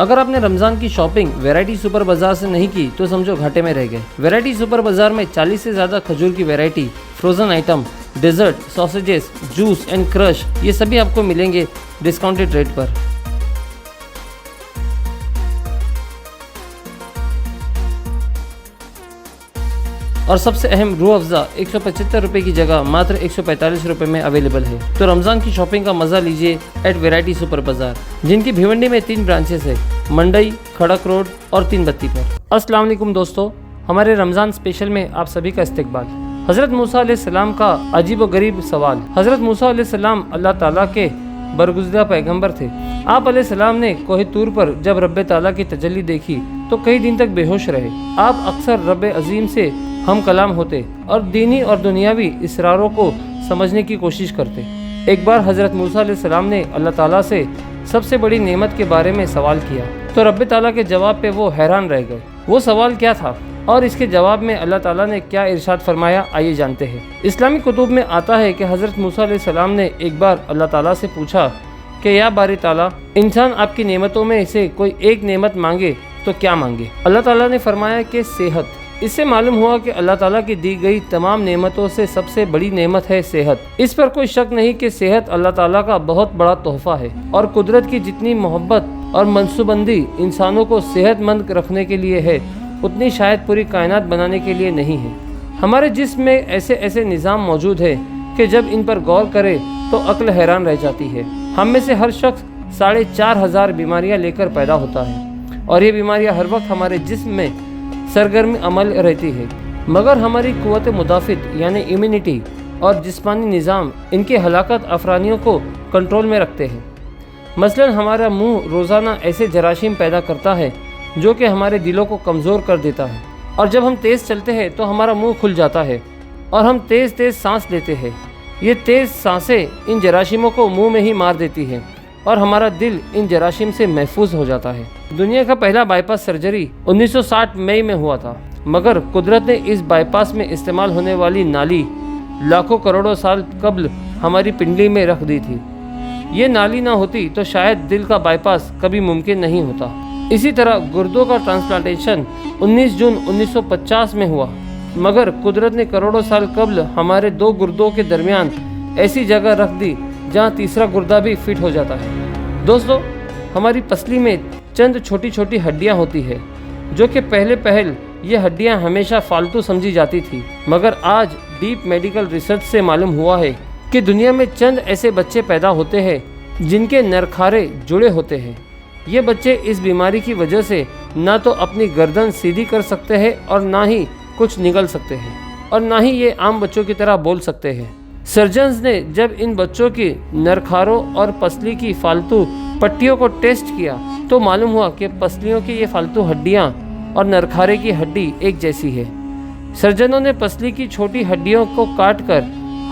اگر آپ نے رمضان کی شاپنگ ویرائٹی سپر بازار سے نہیں کی تو سمجھو گھاٹے میں رہ گئے۔ ویرائٹی سپر بازار میں 40 سے زیادہ کھجور کی variety, frozen item, dessert, sausages, juice and crush, یہ سبھی آپ کو ملیں گے ڈسکاؤنٹڈ ریٹ پر۔ اور سب سے اہم روح افزا 175 روپے کی جگہ ماتر 145 روپے میں اویلیبل ہے۔ تو رمضان کی شاپنگ کا مزہ لیجئے ایٹ ویرائٹی سپر بازار، جن کی بھیونڈی میں 3 برانچز ہے، منڈئی، کھڑک روڈ اور 3 بتی پر۔ السلام علیکم دوستو، ہمارے رمضان اسپیشل میں آپ سبھی کا استقبال۔ حضرت موسیٰ علیہ السلام کا عجیب و غریب سوال۔ حضرت موسیٰ علیہ السلام اللہ تعالیٰ کے برگزیدہ پیغمبر تھے۔ آپ علیہ السلام نے کوہ طور پر جب رب تعالیٰ کی تجلی دیکھی تو کئی دن تک بے ہوش رہے۔ آپ اکثر رب عظیم سے ہم کلام ہوتے اور دینی اور دنیاوی اسراروں کو سمجھنے کی کوشش کرتے۔ ایک بار حضرت موسیٰ علیہ السلام نے اللہ تعالیٰ سے سب سے بڑی نعمت کے بارے میں سوال کیا تو رب تعالیٰ کے جواب پہ وہ حیران رہ گئے۔ وہ سوال کیا تھا اور اس کے جواب میں اللہ تعالیٰ نے کیا ارشاد فرمایا، آئیے جانتے ہیں۔ اسلامی کتب میں آتا ہے کہ حضرت موسیٰ علیہ السلام نے ایک بار اللہ تعالیٰ سے پوچھا کہ یا باری تعالیٰ، انسان آپ کی نعمتوں میں سے کوئی ایک نعمت مانگے تو کیا مانگے؟ اللہ تعالیٰ نے فرمایا کہ صحت۔ اس سے معلوم ہوا کہ اللہ تعالیٰ کی دی گئی تمام نعمتوں سے سب سے بڑی نعمت ہے صحت۔ اس پر کوئی شک نہیں کہ صحت اللہ تعالیٰ کا بہت بڑا تحفہ ہے، اور قدرت کی جتنی محبت اور منصوبندی انسانوں کو صحت مند رکھنے کے لیے ہے، اتنی شاید پوری کائنات بنانے کے لیے نہیں ہے۔ ہمارے جسم میں ایسے نظام موجود ہے کہ جب ان پر غور کرے تو عقل حیران رہ جاتی ہے۔ ہم میں سے ہر شخص 4500 بیماریاں لے کر پیدا ہوتا ہے، اور یہ بیماریاں ہر وقت ہمارے جسم میں سرگرم عمل رہتی ہے، مگر ہماری قوت مدافعت یعنی امیونٹی اور جسمانی نظام ان کے ہلاکت افرانیوں کو کنٹرول میں رکھتے ہیں۔ مثلا ہمارا منہ روزانہ ایسے جراثیم پیدا کرتا ہے جو کہ ہمارے دلوں کو کمزور کر دیتا ہے، اور جب ہم تیز چلتے ہیں تو ہمارا منہ کھل جاتا ہے اور ہم تیز سانس لیتے ہیں۔ یہ تیز سانسیں ان جراثیموں کو منہ میں ہی مار دیتی ہیں، اور ہمارا دل ان جراثیم سے محفوظ ہو جاتا ہے۔ دنیا کا پہلا بائی پاس سرجری 1960 مئی میں ہوا تھا، مگر قدرت نے اس بائی پاس میں استعمال ہونے والی نالی لاکھوں کروڑوں سال قبل ہماری پنڈلی میں رکھ دی تھی۔ یہ نالی نہ ہوتی تو شاید دل کا بائی پاس کبھی ممکن نہیں ہوتا۔ اسی طرح گردوں کا ٹرانسپلانٹیشن 19 جون 1950 میں ہوا، مگر قدرت نے کروڑوں سال قبل ہمارے 2 گردوں کے درمیان ایسی جگہ رکھ دی جہاں تیسرا گردہ بھی فٹ ہو جاتا ہے۔ دوستو، ہماری پسلی میں چند چھوٹی ہڈیاں ہوتی ہے جو کہ پہل یہ ہڈیاں ہمیشہ فالتو سمجھی جاتی تھی، مگر آج ڈیپ میڈیکل ریسرچ سے معلوم ہوا ہے کہ دنیا میں چند ایسے بچے پیدا ہوتے ہیں جن کے نرخارے جڑے ہوتے ہیں۔ یہ بچے اس بیماری کی وجہ سے نہ تو اپنی گردن سیدھی کر سکتے ہیں اور نہ ہی کچھ نگل سکتے ہیں، اور نہ ہی یہ عام بچوں کی طرح بول سکتے ہیں۔ سرجنز نے جب ان بچوں کی نرخاروں اور پسلی کی فالتو پٹیوں کو ٹیسٹ کیا تو معلوم ہوا کہ پسلیوں کی یہ فالتو ہڈیاں اور نرخارے کی ہڈی ایک جیسی ہے۔ سرجنوں نے پسلی کی چھوٹی ہڈیوں کو کاٹ کر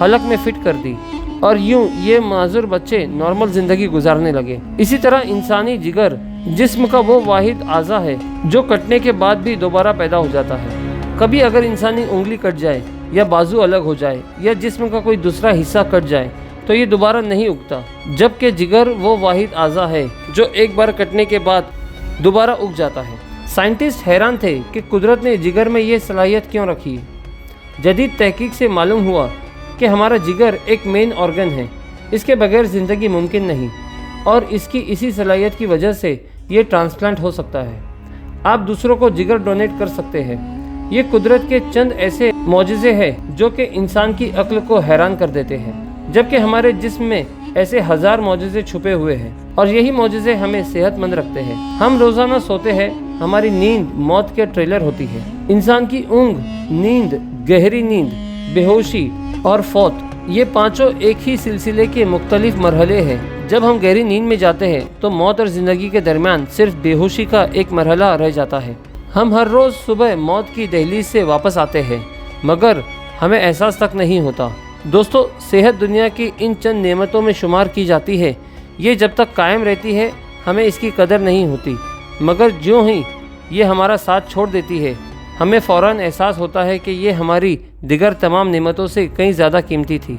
حلق میں فٹ کر دی، اور یوں یہ معذور بچے نارمل زندگی گزارنے لگے۔ اسی طرح انسانی جگر جسم کا وہ واحد اعضا ہے جو کٹنے کے بعد بھی دوبارہ پیدا ہو جاتا ہے۔ کبھی اگر انسانی انگلی کٹ جائے یا بازو الگ ہو جائے یا جسم کا کوئی دوسرا حصہ کٹ جائے تو یہ دوبارہ نہیں اگتا، جبکہ جگر وہ واحد اعضا ہے جو ایک بار کٹنے کے بعد دوبارہ اگ جاتا ہے۔ سائنٹسٹ حیران تھے کہ قدرت نے جگر میں یہ صلاحیت کیوں رکھی۔ جدید تحقیق سے معلوم ہوا کہ ہمارا جگر ایک مین آرگن ہے، اس کے بغیر زندگی ممکن نہیں، اور اس کی اسی صلاحیت کی وجہ سے یہ ٹرانسپلانٹ ہو سکتا ہے۔ آپ دوسروں کو جگر ڈونیٹ کر سکتے ہیں۔ یہ قدرت کے چند ایسے معجزے ہیں جو کہ انسان کی عقل کو حیران کر دیتے ہیں، جبکہ ہمارے جسم میں ایسے 1000 معجزے چھپے ہوئے ہیں، اور یہی معجزے ہمیں صحت مند رکھتے ہیں۔ ہم روزانہ سوتے ہیں، ہماری نیند موت کے ٹریلر ہوتی ہے۔ انسان کی اونگ، نیند، گہری نیند، بے ہوشی اور فوت، یہ پانچوں ایک ہی سلسلے کے مختلف مرحلے ہیں۔ جب ہم گہری نیند میں جاتے ہیں تو موت اور زندگی کے درمیان صرف بے ہوشی کا ایک مرحلہ رہ جاتا ہے۔ ہم ہر روز صبح موت کی دہلیز سے واپس آتے ہیں، مگر ہمیں احساس تک نہیں ہوتا۔ دوستو، صحت دنیا کی ان چند نعمتوں میں شمار کی جاتی ہے۔ یہ جب تک قائم رہتی ہے ہمیں اس کی قدر نہیں ہوتی، مگر جو ہی یہ ہمارا ساتھ چھوڑ دیتی ہے ہمیں فوراً احساس ہوتا ہے کہ یہ ہماری دیگر تمام نعمتوں سے کہیں زیادہ قیمتی تھی۔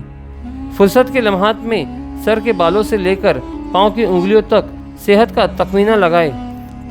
فرصت کے لمحات میں سر کے بالوں سے لے کر پاؤں کی انگلیوں تک صحت کا تخمینہ لگائے